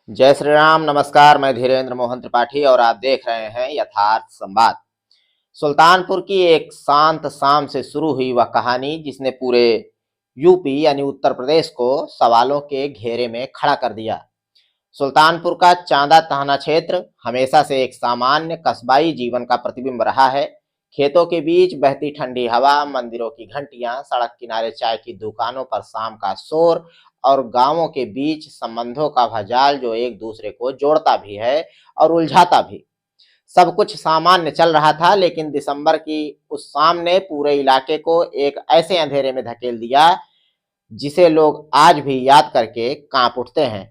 जय श्री राम। नमस्कार, मैं धीरेन्द्र मोहन त्रिपाठी और आप देख रहे हैं यथार्थ संवाद। सुल्तानपुर की एक शांत शाम से शुरू हुई वह कहानी जिसने पूरे यूपी यानी उत्तर प्रदेश को सवालों के घेरे में खड़ा कर दिया। सुल्तानपुर का चांदा थाना क्षेत्र हमेशा से एक सामान्य कस्बाई जीवन का प्रतिबिंब रहा है। खेतों के बीच बहती ठंडी हवा, मंदिरों की घंटियां, सड़क किनारे चाय की दुकानों पर शाम का शोर और गांवों के बीच संबंधों का भजाल जो एक दूसरे को जोड़ता भी है और उलझाता भी। सब कुछ सामान्य चल रहा था, लेकिन दिसंबर की उस शाम ने पूरे इलाके को एक ऐसे अंधेरे में धकेल दिया जिसे लोग आज भी याद करके कांप उठते हैं।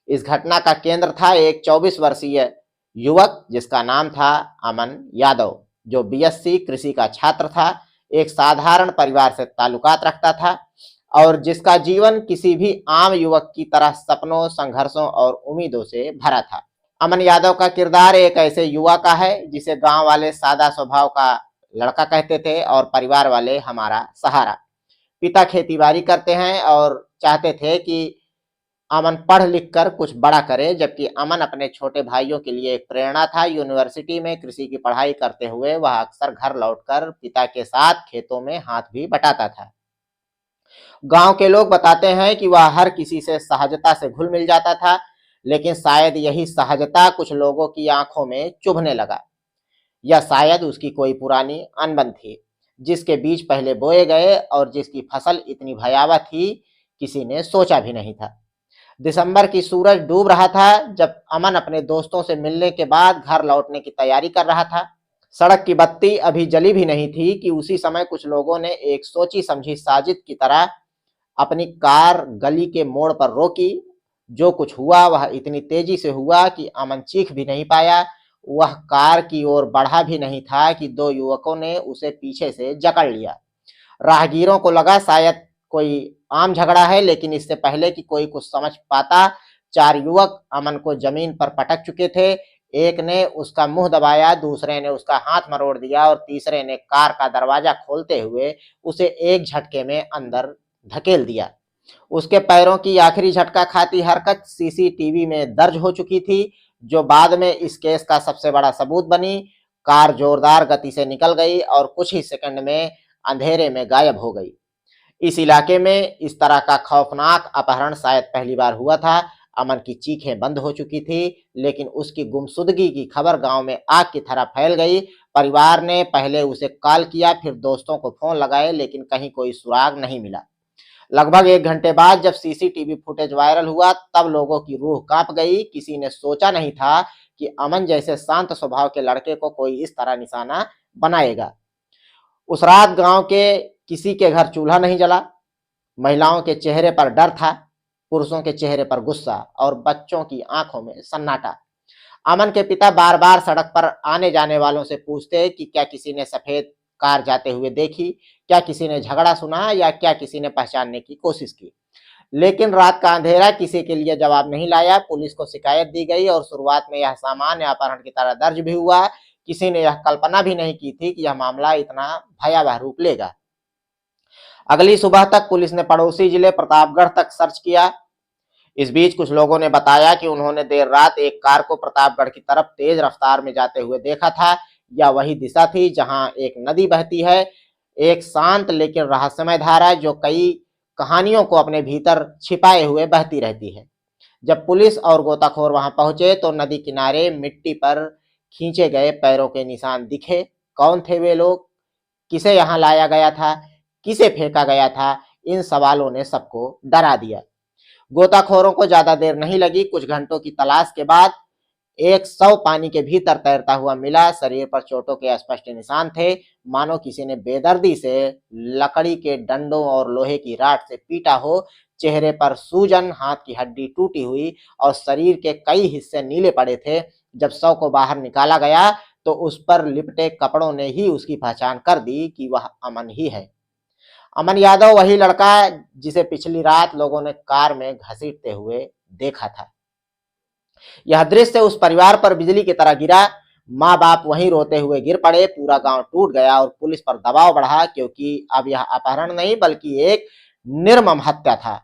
इस घटना का केंद्र था एक 24 वर्षीय युवक जिसका नाम था अमन यादव, जो बीएससी कृषि का छात्र था, एक साधारण परिवार से ताल्लुकात रखता था और जिसका जीवन किसी भी आम युवक की तरह सपनों, संघर्षों और उम्मीदों से भरा था। अमन यादव का किरदार एक ऐसे युवा का है जिसे गांव वाले सादा स्वभाव का लड़का कहते थे और परिवार वाले हमारा सहारा। पिता खेतीबाड़ी करते हैं और चाहते थे कि अमन पढ़ लिख कर कुछ बड़ा करे, जबकि अमन अपने छोटे भाइयों के लिए एक प्रेरणा था। यूनिवर्सिटी में कृषि की पढ़ाई करते हुए वह अक्सर घर लौटकर पिता के साथ खेतों में हाथ भी बटाता था। गांव के लोग बताते हैं कि वह हर किसी से सहजता से घुल मिल जाता था, लेकिन शायद यही सहजता कुछ लोगों की आंखों में चुभने लगा, या शायद उसकी कोई पुरानी अनबन थी जिसके बीज पहले बोए गए और जिसकी फसल इतनी भयावह थी किसी ने सोचा भी नहीं था। दिसंबर की सूरज डूब रहा था जब अमन अपने दोस्तों से मिलने के बाद घर लौटने की तैयारी कर रहा था। सड़क की बत्ती अभी जली भी नहीं थी कि उसी समय कुछ लोगों ने एक सोची समझी साजिश की तरह अपनी कार गली के मोड़ पर रोकी। जो कुछ हुआ वह इतनी तेजी से हुआ कि अमन चीख भी नहीं पाया। वह कार की ओर बढ़ा भी नहीं था कि दो युवकों ने उसे पीछे से जकड़ लिया। राहगीरों को लगा शायद कोई आम झगड़ा है, लेकिन इससे पहले कि कोई कुछ समझ पाता, चार युवक अमन को जमीन पर पटक चुके थे। एक ने उसका मुंह दबाया, दूसरे ने उसका हाथ मरोड़ दिया और तीसरे ने कार का दरवाजा खोलते हुए उसे एक झटके में अंदर धकेल दिया। उसके पैरों की आखिरी झटका खाती हरकत सीसीटीवी में दर्ज हो चुकी थी, जो बाद में इस केस का सबसे बड़ा सबूत बनी। कार जोरदार गति से निकल गई और कुछ ही सेकंड में अंधेरे में गायब हो गई। इस इलाके में इस तरह का खौफनाक अपहरण शायद पहली बार हुआ था। अमन की चीखें बंद हो चुकी थी, लेकिन उसकी गुमशुदगी की खबर गांव में आग की तरह फैल गई। परिवार ने पहले उसे कॉल किया, फिर दोस्तों को फोन लगाए, लेकिन कहीं कोई सुराग नहीं मिला। लगभग एक घंटे बाद जब सीसीटीवी फुटेज वायरल हुआ, तब लोगों की रूह कांप गई। किसी ने सोचा नहीं था कि अमन जैसे शांत स्वभाव के लड़के को कोई इस तरह निशाना बनाएगा। उस रात गांव के किसी के घर चूल्हा नहीं जला। महिलाओं के चेहरे पर डर था, पुरुषों के चेहरे पर गुस्सा और बच्चों की आंखों में सन्नाटा। अमन के पिता बार बार सड़क पर आने जाने वालों से पूछते कि क्या किसी ने सफेद कार जाते हुए देखी, क्या किसी ने झगड़ा सुना, या क्या किसी ने पहचानने की कोशिश की। लेकिन रात का अंधेरा किसी के लिए जवाब नहीं लाया। पुलिस को शिकायत दी गई और शुरुआत में यह सामान्य अपहरण की तरह दर्ज भी हुआ। किसी ने यह कल्पना भी नहीं की थी कि यह मामला इतना भयावह रूप लेगा। अगली सुबह तक पुलिस ने पड़ोसी जिले प्रतापगढ़ तक सर्च किया। इस बीच कुछ लोगों ने बताया कि उन्होंने देर रात एक कार को प्रतापगढ़ की तरफ तेज रफ्तार में जाते हुए देखा था। यह वही दिशा थी जहां एक नदी बहती है, एक शांत लेकिन रहस्यमय धारा जो कई कहानियों को अपने भीतर छिपाए हुए बहती रहती है। जब पुलिस और गोताखोर वहां पहुंचे तो नदी किनारे मिट्टी पर खींचे गए पैरों के निशान दिखे। कौन थे वे लोग, किसे यहाँ लाया गया था, किसे फेंका गया था, इन सवालों ने सबको डरा दिया। गोताखोरों को ज्यादा देर नहीं लगी। कुछ घंटों की तलाश के बाद एक शव पानी के भीतर तैरता हुआ मिला। शरीर पर चोटों के स्पष्ट निशान थे, मानो किसी ने बेदर्दी से लकड़ी के डंडों और लोहे की राड से पीटा हो। चेहरे पर सूजन, हाथ की हड्डी टूटी हुई और शरीर के कई हिस्से नीले पड़े थे। जब शव को बाहर निकाला गया तो उस पर लिपटे कपड़ों ने ही उसकी पहचान कर दी कि वह अमन ही है। अमन यादव वही लड़का जिसे पिछली रात लोगों ने कार में घसीटते हुए देखा था। यह दृश्य उस परिवार पर बिजली की तरह गिरा। माँ बाप वहीं रोते हुए गिर पड़े। पूरा गांव टूट गया और पुलिस पर दबाव बढ़ा, क्योंकि अब यह अपहरण नहीं बल्कि एक निर्मम हत्या था।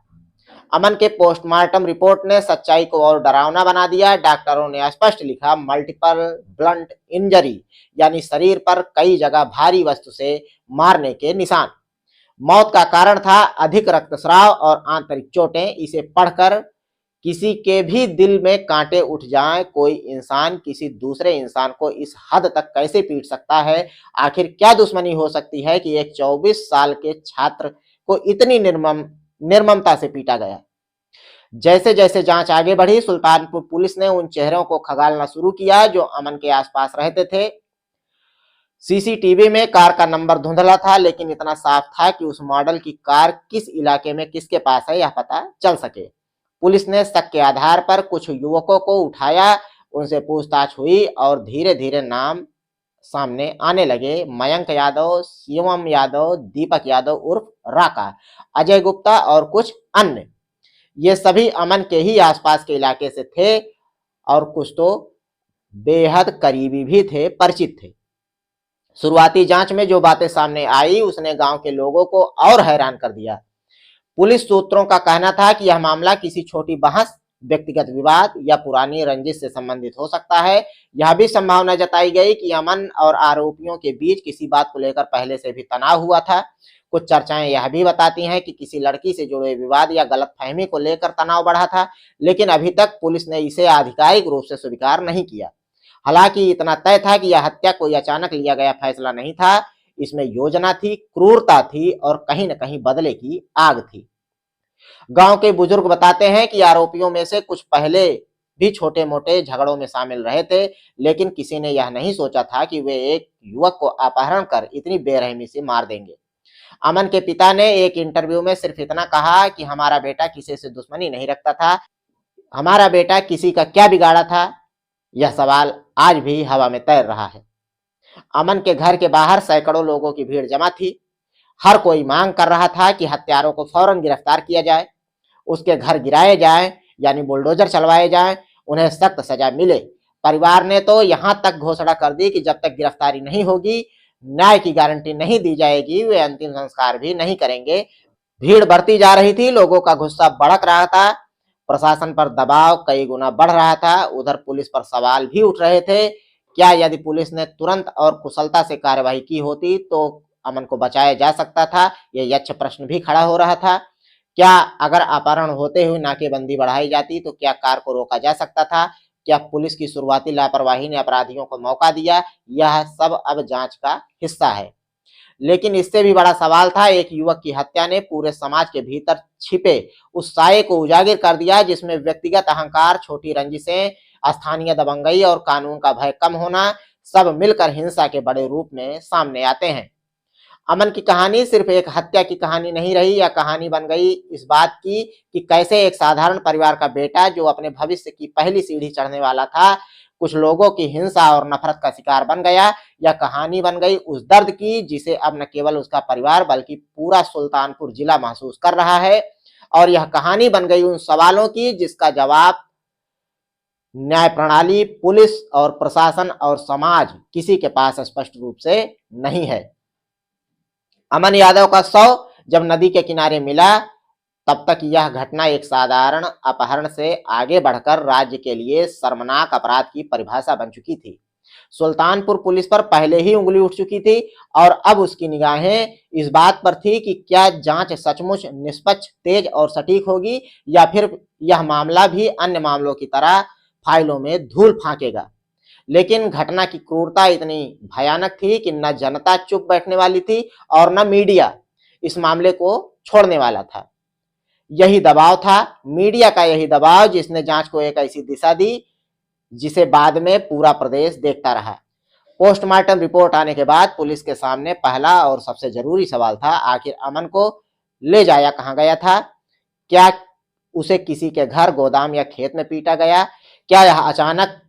अमन के पोस्टमार्टम रिपोर्ट ने सच्चाई को और डरावना बना दिया। डॉक्टरों ने स्पष्ट लिखा, मल्टीपल ब्लंट इंजरी, यानी शरीर पर कई जगह भारी वस्तु से मारने के निशान। मौत का कारण था अधिक रक्तस्राव और आंतरिक चोटें। इसे पढ़कर किसी के भी दिल में कांटे उठ जाएं। कोई इंसान किसी दूसरे इंसान को इस हद तक कैसे पीट सकता है? आखिर क्या दुश्मनी हो सकती है कि एक 24 साल के छात्र को इतनी निर्ममता से पीटा गया? जैसे जैसे जांच आगे बढ़ी, सुल्तानपुर पुलिस ने उन चेहरों को खंगालना शुरू किया जो अमन के आसपास रहते थे। सीसीटीवी में कार का नंबर धुंधला था, लेकिन इतना साफ था कि उस मॉडल की कार किस इलाके में किसके पास है यह पता चल सके। पुलिस ने शक के आधार पर कुछ युवकों को उठाया, उनसे पूछताछ हुई और धीरे धीरे नाम सामने आने लगे। मयंक यादव, शिवम यादव, दीपक यादव उर्फ राका, अजय गुप्ता और कुछ अन्य। ये सभी अमन के ही आसपास के इलाके से थे और कुछ तो बेहद करीबी भी थे, परिचित थे। शुरुआती जांच में जो बातें सामने आई उसने गांव के लोगों को और हैरान कर दिया। पुलिस सूत्रों का कहना था कि यह मामला किसी छोटी बहस, व्यक्तिगत विवाद या पुरानी रंजिश से संबंधित हो सकता है। यह भी संभावना जताई गई कि अमन और आरोपियों के बीच किसी बात को लेकर पहले से भी तनाव हुआ था। कुछ चर्चाएं यह भी बताती हैं कि किसी लड़की से जुड़े विवाद या गलतफहमी को लेकर तनाव बढ़ा था, लेकिन अभी तक पुलिस ने इसे आधिकारिक रूप से स्वीकार नहीं किया। हालांकि इतना तय था कि यह हत्या कोई अचानक लिया गया फैसला नहीं था। इसमें योजना थी, क्रूरता थी और कहीं न कहीं बदले की आग थी। गांव के बुजुर्ग बताते हैं कि आरोपियों में से कुछ पहले भी छोटे मोटे झगड़ों में शामिल रहे थे, लेकिन किसी ने यह नहीं सोचा था कि वे एक युवक को अपहरण कर इतनी बेरहमी से मार देंगे। अमन के पिता ने एक इंटरव्यू में सिर्फ इतना कहा कि हमारा बेटा किसी से दुश्मनी नहीं रखता था। हमारा बेटा किसी का क्या बिगाड़ा था? यह सवाल आज भी हवा में तैर रहा है। अमन के घर के बाहर सैकड़ों लोगों की भीड़ जमा थी। हर कोई मांग कर रहा था कि हत्यारों को फौरन गिरफ्तार किया जाए, उसके घर गिराए जाएं, यानी बुलडोजर चलवाए जाएं, उन्हें सख्त सजा मिले। परिवार ने तो यहां तक घोषणा कर दी कि जब तक गिरफ्तारी नहीं होगी, न्याय की गारंटी नहीं दी जाएगी, वे अंतिम संस्कार भी नहीं करेंगे। भीड़ बढ़ती जा रही थी, लोगों का गुस्सा भड़क रहा था, प्रशासन पर दबाव कई गुना बढ़ रहा था। उधर पुलिस पर सवाल भी उठ रहे थे। क्या यदि पुलिस ने तुरंत और कुशलता से कार्यवाही की होती तो अमन को बचाया जा सकता था? यह यक्ष प्रश्न भी खड़ा हो रहा था। क्या अगर अपहरण होते हुए नाकेबंदी बढ़ाई जाती तो क्या कार को रोका जा सकता था? क्या पुलिस की शुरुआती लापरवाही ने अपराधियों को मौका दिया? यह सब अब जांच का हिस्सा है। लेकिन इससे भी बड़ा सवाल था, एक युवक की हत्या ने पूरे समाज के भीतर छिपे उस साये को उजागर कर दिया जिसमें व्यक्तिगत अहंकार, छोटी रंजिशें, स्थानीय दबंगई और कानून का भय कम होना सब मिलकर हिंसा के बड़े रूप में सामने आते हैं। अमन की कहानी सिर्फ एक हत्या की कहानी नहीं रही, यह कहानी बन गई इस बात की कि कैसे एक साधारण परिवार का बेटा जो अपने भविष्य की पहली सीढ़ी चढ़ने वाला था, कुछ लोगों की हिंसा और नफरत का शिकार बन गया। यह कहानी बन गई उस दर्द की जिसे अब न केवल उसका परिवार बल्कि पूरा सुल्तानपुर जिला महसूस कर रहा है। और यह कहानी बन गई उन सवालों की जिसका जवाब न्याय प्रणाली, पुलिस और प्रशासन और समाज किसी के पास स्पष्ट रूप से नहीं है। अमन यादव का शव जब नदी के किनारे मिला तब तक यह घटना एक साधारण अपहरण से आगे बढ़कर राज्य के लिए शर्मनाक अपराध की परिभाषा बन चुकी थी। सुल्तानपुर पुलिस पर पहले ही उंगली उठ चुकी थी और अब उसकी निगाहें इस बात पर थी कि क्या जांच सचमुच निष्पक्ष, तेज और सटीक होगी या फिर यह मामला भी अन्य मामलों की तरह फाइलों में धूल फांकेगा। लेकिन घटना की क्रूरता इतनी भयानक थी कि न जनता चुप बैठने वाली थी और न मीडिया इस मामले को छोड़ने वाला था। यही दबाव था, मीडिया का यही दबाव जिसने जांच को एक ऐसी दिशा दी जिसे बाद में पूरा प्रदेश देखता रहा। पोस्टमार्टम रिपोर्ट आने के बाद पुलिस के सामने पहला और सबसे जरूरी सवाल था, आखिर अमन को ले जाया कहां गया था? क्या उसे किसी के घर, गोदाम या खेत में पीटा गया? क्या यह अचानक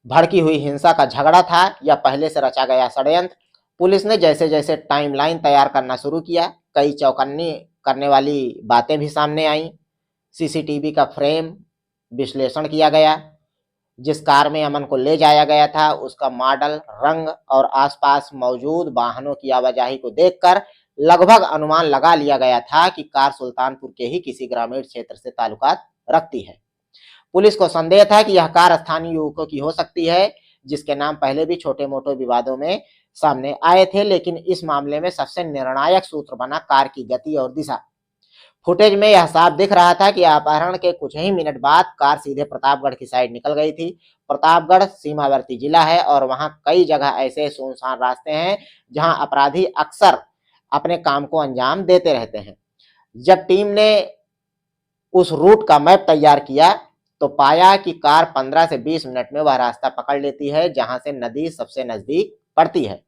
भड़की हुई हिंसा का झगड़ा था या पहले से रचा गया षड्यंत्र? पुलिस ने जैसे जैसे टाइमलाइन तैयार करना शुरू किया, कई चौकन्नी करने वाली बातें भी सामने आईं। सीसीटीवी का फ्रेम विश्लेषण किया गया, जिस कार में अमन को ले जाया गया था उसका मॉडल, रंग और आसपास मौजूद वाहनों की आवाजाही को देखकर लगभग अनुमान लगा लिया गया था कि कार सुल्तानपुर के ही किसी ग्रामीण क्षेत्र से ताल्लुकात रखती है। पुलिस को संदेह था कि यह कार स्थानीय युवकों की हो सकती है, जिसके नाम पहले भी छोटे-मोटे विवादों में सामने आए थे, लेकिन इस मामले में सबसे निर्णायक सूत्र बना कार की गति और दिशा। फुटेज में यह साफ दिख रहा था कि अपहरण के कुछ ही मिनट बाद कार सीधे प्रतापगढ़ की साइड निकल गई थी। प्रतापगढ़ सीमावर्ती जिला है और वहां कई जगह ऐसे सुनसान रास्ते हैं जहां अपराधी अक्सर अपने काम को अंजाम देते रहते हैं। जब टीम ने उस रूट का मैप तैयार किया तो पाया कि कार 15 से 20 मिनट में वह रास्ता पकड़ लेती है जहां से नदी सबसे नजदीक पड़ती है।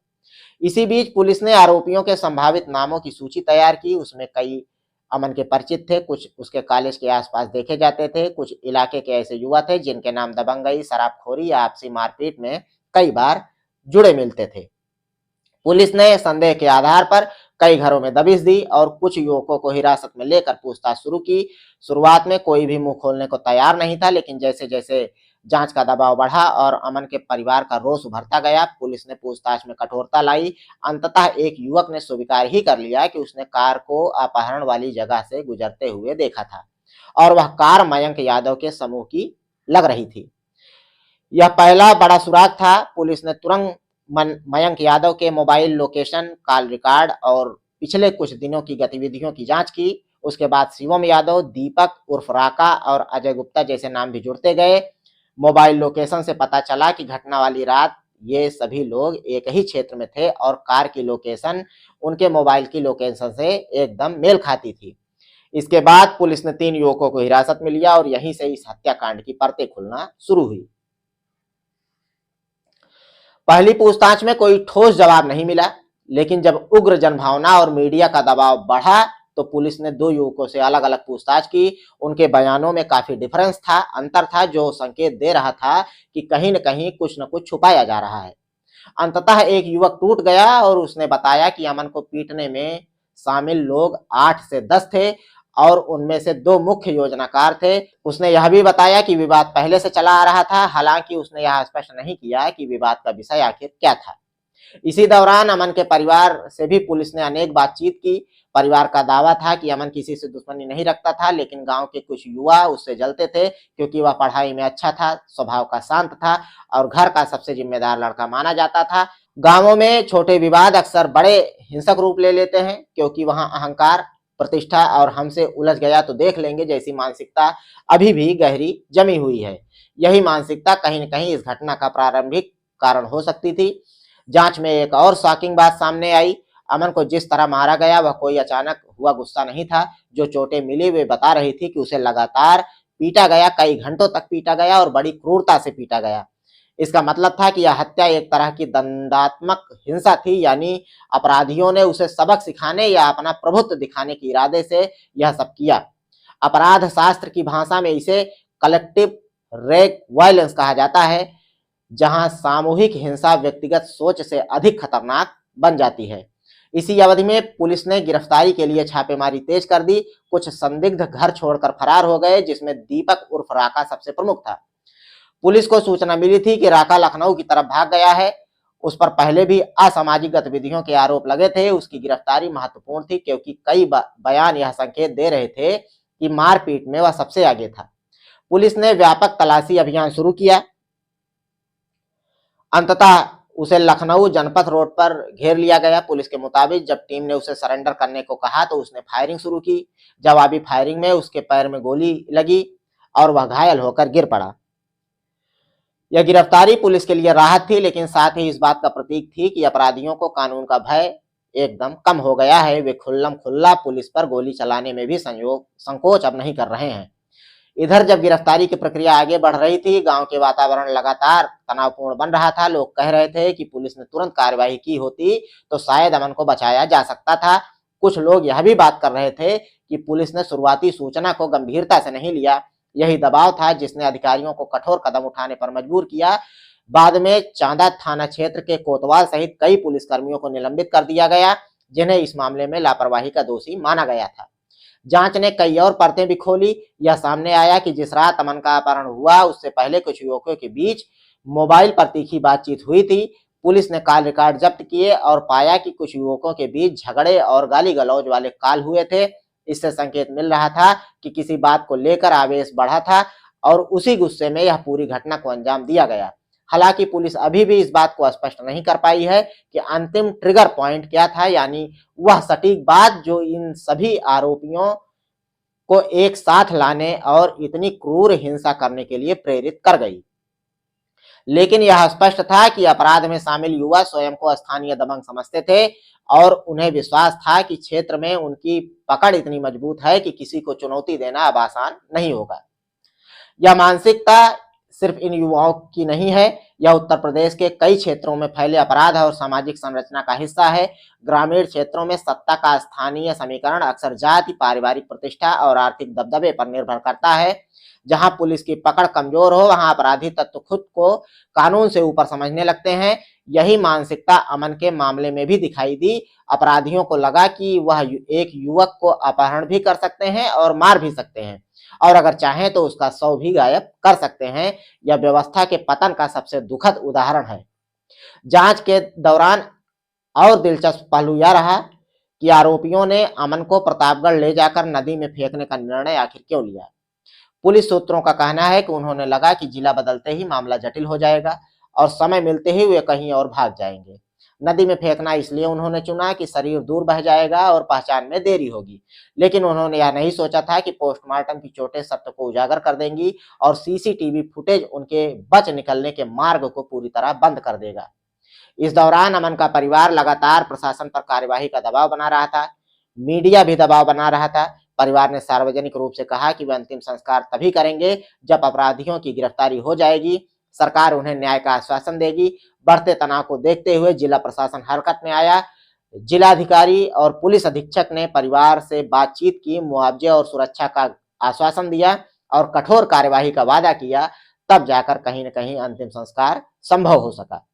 इसी बीच पुलिस ने आरोपियों के संभावित नामों की सूची तैयार की। उसमें कई अमन के परिचित थे, कुछ उसके कॉलेज के आसपास देखे जाते थे, कुछ इलाके के ऐसे युवा थे जिनके नाम दबंगई, शराबखोरी या आपसी मारपीट में कई बार जुड़े मिलते थे। पुलिस ने संदेह के आधार पर कई घरों में दबिश दी और कुछ युवकों को हिरासत में लेकर पूछताछ शुरू की। शुरुआत में कोई भी मुंह खोलने को तैयार नहीं था, लेकिन जैसे जैसे जांच का दबाव बढ़ा और अमन के परिवार का रोष उभरता गया, पुलिस ने पूछताछ में कठोरता लाई। अंततः एक युवक ने स्वीकार ही कर लिया कि उसने कार को अपहरण वाली जगह से गुजरते हुए देखा था और वह कार मयंक यादव के समूह की लग रही थी। यह पहला बड़ा सुराग था। पुलिस ने तुरंत मयंक यादव के मोबाइल लोकेशन, कॉल रिकॉर्ड और पिछले कुछ दिनों की गतिविधियों की जांच की। उसके बाद शिवम यादव, दीपक उर्फ राका और अजय गुप्ता जैसे नाम भी जुड़ते गए। मोबाइल लोकेशन से पता चला कि घटना वाली रात ये सभी लोग एक ही क्षेत्र में थे और कार की लोकेशन उनके मोबाइल की लोकेशन से एकदम मेल खाती थी। इसके बाद पुलिस ने 3 युवकों को हिरासत में लिया और यहीं से इस हत्याकांड की परतें खुलना शुरू हुई। पहली पूछताछ में कोई ठोस जवाब नहीं मिला, लेकिन जब उग्र जनभावना और मीडिया का दबाव बढ़ा तो पुलिस ने 2 युवकों से अलग अलग पूछताछ की। उनके बयानों में काफी डिफरेंस था, अंतर था, जो संकेत दे रहा था कि कहीं न कहीं कुछ न कुछ छुपाया जा रहा है। अंततः एक युवक टूट गया और उसने बताया कि अमन को पीटने में शामिल लोग 8 से 10 थे और उनमें से 2 मुख्य योजनाकार थे। उसने यह भी बताया कि विवाद पहले से चला आ रहा था, हालांकि उसने यह स्पष्ट नहीं किया कि विवाद का विषय आखिर क्या था। इसी दौरान अमन के परिवार से भी पुलिस ने अनेक बातचीत की। परिवार का दावा था कि अमन किसी से दुश्मनी नहीं रखता था, लेकिन गांव के कुछ युवा उससे जलते थे क्योंकि वह पढ़ाई में अच्छा था, स्वभाव का शांत था और घर का सबसे जिम्मेदार लड़का माना जाता था। गांवों में छोटे विवाद अक्सर बड़े हिंसक रूप ले लेते हैं क्योंकि वहां अहंकार, प्रतिष्ठा और हमसे उलझ गया तो देख लेंगे जैसी मानसिकता अभी भी गहरी जमी हुई है। यही मानसिकता कहीं न कहीं इस घटना का प्रारंभिक कारण हो सकती थी। जांच में एक और शॉकिंग बात सामने आई। अमन को जिस तरह मारा गया वह कोई अचानक हुआ गुस्सा नहीं था। जो चोटें मिली वे बता रही थी कि उसे लगातार पीटा गया, कई घंटों तक पीटा गया और बड़ी क्रूरता से पीटा गया। इसका मतलब था कि यह हत्या एक तरह की दंडात्मक हिंसा थी, यानी अपराधियों ने उसे सबक सिखाने या अपना प्रभुत्व दिखाने के इरादे से यह सब किया। अपराध शास्त्र की भाषा में इसे कलेक्टिव रेक वायलेंस कहा जाता है, जहां सामूहिक हिंसा व्यक्तिगत सोच से अधिक खतरनाक बन जाती है। इसी अवधि में पुलिस ने गिरफ्तारी के लिए छापेमारी तेज कर दी। कुछ संदिग्ध घर छोड़कर फरार हो गए, जिसमें दीपक उर्फ राका सबसे प्रमुख था। पुलिस को सूचना मिली थी कि राका लखनऊ की तरफ भाग गया है। उस पर पहले भी असामाजिक गतिविधियों के आरोप लगे थे। उसकी गिरफ्तारी महत्वपूर्ण थी क्योंकि कई बयान यह संकेत दे रहे थे कि मारपीट में वह सबसे आगे था। पुलिस ने व्यापक तलाशी अभियान शुरू किया। अंततः उसे लखनऊ जनपथ रोड पर घेर लिया गया। पुलिस के मुताबिक जब टीम ने उसे सरेंडर करने को कहा तो उसने फायरिंग शुरू की। जवाबी फायरिंग में उसके पैर में गोली लगी और वह घायल होकर गिर पड़ा। यह गिरफ्तारी पुलिस के लिए राहत थी, लेकिन साथ ही इस बात का प्रतीक थी कि अपराधियों को कानून का भय एकदम कम हो गया है। वे खुल्लम खुल्ला पुलिस पर गोली चलाने में भी संकोच अब नहीं कर रहे हैं। इधर जब गिरफ्तारी की प्रक्रिया आगे बढ़ रही थी, गांव के वातावरण लगातार तनावपूर्ण बन रहा था। लोग कह रहे थे कि पुलिस ने तुरंत कार्यवाही की होती तो शायद अमन को बचाया जा सकता था। कुछ लोग यह भी बात कर रहे थे कि पुलिस ने शुरुआती सूचना को गंभीरता से नहीं लिया। यही दबाव था जिसने अधिकारियों को कठोर कदम उठाने पर मजबूर किया। बाद में चांदा थाना क्षेत्र के कोतवाल सहित कई पुलिसकर्मियों को निलंबित कर दिया गया, जिन्हें इस मामले में लापरवाही का दोषी माना गया था। जांच ने कई और परतें भी खोली। यह सामने आया कि जिस रात अमन का अपहरण हुआ उससे पहले कुछ युवकों के बीच मोबाइल पर तीखी बातचीत हुई थी। पुलिस ने कॉल रिकॉर्ड जब्त किए और पाया कि कुछ युवकों के बीच झगड़े और गाली गलौज वाले कॉल हुए थे। इससे संकेत मिल रहा था कि किसी बात को लेकर आवेश बढ़ा था और उसी गुस्से में यह पूरी घटना को अंजाम दिया गया। हालांकि पुलिस अभी भी इस बात को स्पष्ट नहीं कर पाई है कि अंतिम ट्रिगर पॉइंट क्या था, यानी वह सटीक बात जो इन सभी आरोपियों को एक साथ लाने और इतनी क्रूर हिंसा करने के लिए प्रेरित कर गई। लेकिन यह स्पष्ट था कि अपराध में शामिल युवा स्वयं को स्थानीय दबंग समझते थे और उन्हें विश्वास था कि क्षेत्र में उनकी पकड़ इतनी मजबूत है कि किसी को चुनौती देना अब आसान नहीं होगा। यह मानसिकता सिर्फ इन युवाओं की नहीं है, यह उत्तर प्रदेश के कई क्षेत्रों में फैले अपराध और सामाजिक संरचना का हिस्सा है। ग्रामीण क्षेत्रों में सत्ता का स्थानीय समीकरण अक्सर जाति, पारिवारिक प्रतिष्ठा और आर्थिक दबदबे पर निर्भर करता है। जहां पुलिस की पकड़ कमजोर हो, वहां अपराधी तत्व खुद को कानून से ऊपर समझने लगते हैं। यही मानसिकता अमन के मामले में भी दिखाई दी। अपराधियों को लगा कि वह एक युवक को अपहरण भी कर सकते हैं और मार भी सकते हैं, और अगर चाहें तो उसका शव भी गायब कर सकते हैं। यह व्यवस्था के पतन का सबसे दुखद उदाहरण है। जांच के दौरान और दिलचस्प पहलू यह रहा कि आरोपियों ने अमन को प्रतापगढ़ ले जाकर नदी में फेंकने का निर्णय आखिर क्यों लिया। पुलिस सूत्रों का कहना है कि उन्होंने लगा कि जिला बदलते ही मामला जटिल हो जाएगा और समय मिलते ही वे कहीं और भाग जाएंगे। नदी में फेंकना इसलिए उन्होंने चुना कि शरीर दूर बह जाएगा और पहचान में देरी होगी। लेकिन उन्होंने यह नहीं सोचा था कि पोस्टमार्टम की चोटें सत्य को उजागर कर देंगी और सीसीटीवी फुटेज उनके बच निकलने के मार्ग को पूरी तरह बंद कर देगा। इस दौरान अमन का परिवार लगातार प्रशासन पर कार्यवाही का दबाव बना रहा था। मीडिया भी दबाव बना रहा था। परिवार ने सार्वजनिक रूप से कहा कि वे अंतिम संस्कार तभी करेंगे जब अपराधियों की गिरफ्तारी हो जाएगी। सरकार उन्हें न्याय का आश्वासन देगी। बढ़ते तनाव को देखते हुए जिला प्रशासन हरकत में आया। जिलाधिकारी और पुलिस अधीक्षक ने परिवार से बातचीत की, मुआवजे और सुरक्षा का आश्वासन दिया और कठोर कार्यवाही का वादा किया। तब जाकर कहीं न कहीं अंतिम संस्कार संभव हो सका।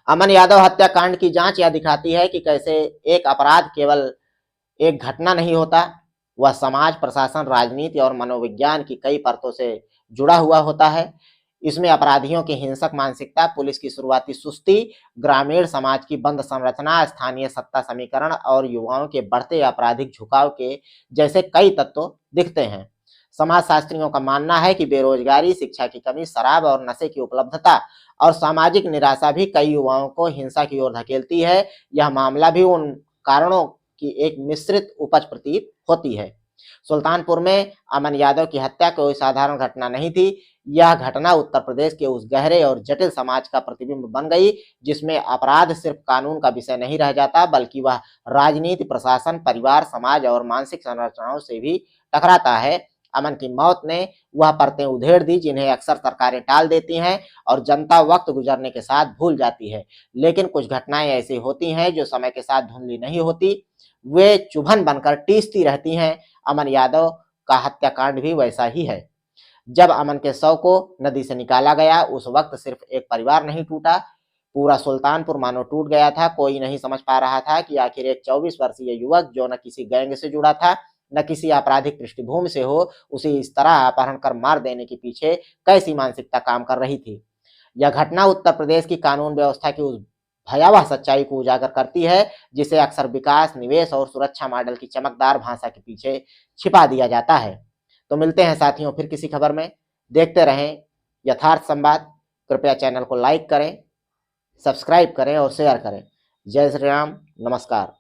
अमन यादव हत्याकांड की जांच यह दिखाती है कि कैसे एक अपराध केवल एक घटना नहीं होता, वह समाज, प्रशासन, राजनीति और मनोविज्ञान की कई परतों से जुड़ा हुआ होता है। इसमें अपराधियों की हिंसक मानसिकता, पुलिस की शुरुआती सुस्ती, ग्रामीण समाज की बंद संरचना, स्थानीय सत्ता समीकरण और युवाओं के बढ़ते आपराधिक झुकाव के जैसे कई तत्व दिखते हैं। समाजशास्त्रियों का मानना है कि बेरोजगारी, शिक्षा की कमी, शराब और नशे की उपलब्धता और सामाजिक निराशा भी कई युवाओं को हिंसा की ओर धकेलती है। यह मामला भी उन कारणों की एक मिश्रित उपज प्रतीत होती है। सुल्तानपुर में अमन यादव की हत्या कोई साधारण घटना नहीं थी। यह घटना उत्तर प्रदेश के उस गहरे और जटिल समाज का प्रतिबिंब बन गई जिसमें अपराध सिर्फ कानून का विषय नहीं रह जाता, बल्कि वह राजनीति, प्रशासन, परिवार, समाज और मानसिक संरचनाओं से भी टकराता है। अमन की मौत ने वह परतें उधेड़ दी जिन्हें अक्सर सरकारें टाल देती हैं और जनता वक्त गुजरने के साथ भूल जाती है। लेकिन कुछ घटनाएं ऐसी होती हैं जो समय के साथ धुंधली नहीं होती, वे चुभन बनकर टीसती रहती हैं। अमन यादव का हत्याकांड भी वैसा ही है। जब अमन के शव को नदी से निकाला गया, उस वक्त सिर्फ एक परिवार नहीं टूटा, पूरा सुल्तानपुर मानो टूट गया था। कोई नहीं समझ पा रहा था कि आखिर एक 24 वर्षीय युवक जो न किसी गैंग से जुड़ा था, न किसी आपराधिक पृष्ठभूमि से हो, उसे इस तरह अपहरण कर मार देने के पीछे कैसी मानसिकता काम कर रही थी। यह घटना उत्तर प्रदेश की कानून व्यवस्था की उस भयावह सच्चाई को उजागर करती है जिसे अक्सर विकास, निवेश और सुरक्षा मॉडल की चमकदार भाषा के पीछे छिपा दिया जाता है। तो मिलते हैं साथियों फिर किसी खबर में। देखते रहें यथार्थ संवाद। कृपया चैनल को लाइक करें, सब्सक्राइब करें और शेयर करें। जय श्री राम, नमस्कार।